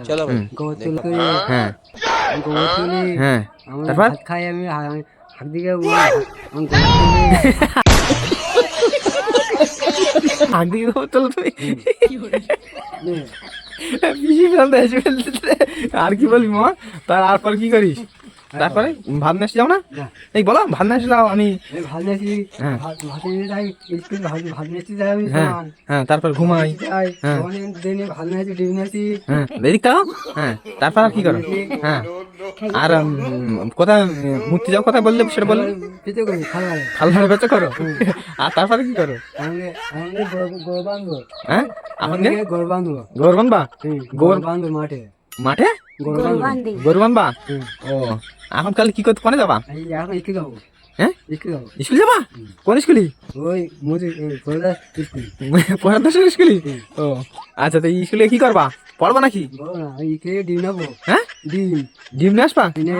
চলো গোবর তুল করে হ্যাঁ গোবর তুলে হ্যাঁ আমরা তারপর? ভাত খাই আমি হাত দিকে আমি গোবর তুলে হাত দিয়ে চলো তুমি নে, পিসি ফেলতে এসে ফেলতে আর কি বলবি মা তারপর কি করিস তারপরে ভাত নিয়ে এসে যাও না না। এই বলো ভাত নিয়ে এসে যাও আমি আমি ভাত নিয়েছি হ্যাঁ। ভাত নিয়ে যাই স্কুল ভাত নিয়েছি যাই আমি হ্যাঁ হ্যাঁ তারপর ঘুমাই যাই হ্যাঁ। অনেক দিনে ভাত নিয়েছি ডিম নিয়েছি হ্যাঁ এদিক তাও হ্যাঁ তারপর আর কি করো হ্যাঁ আর কোথায় মূর্তি যাও কথা বললে সেটা বললে পিতে করি খাবার খালধারে বেচা করো আর তারপরে কি করো আমাকে আমাকে গোবর বাঁধবো হ্যাঁ এখন গে গোবর বাঁধবো গোবর বানবা গোবর বাঁধবো মাঠে মাঠে গোবর বাঁধবো গরু বানবা ও এখন কাল কি করতে কোনে যাবা এই এখন একটু যাবো হ্যাঁ একটু যাবো স্কুল যাবা কোন স্কুলে ওই মুদি পড়াদাস স্কুল পড়াশোনা স্কুলে ও আচ্ছা তো স্কুলে কি করবা পড়বা নাকি বলো না এই কে ডিম নেবো হ্যাঁ ডিম ডিম নিয়ে আসবা ডিম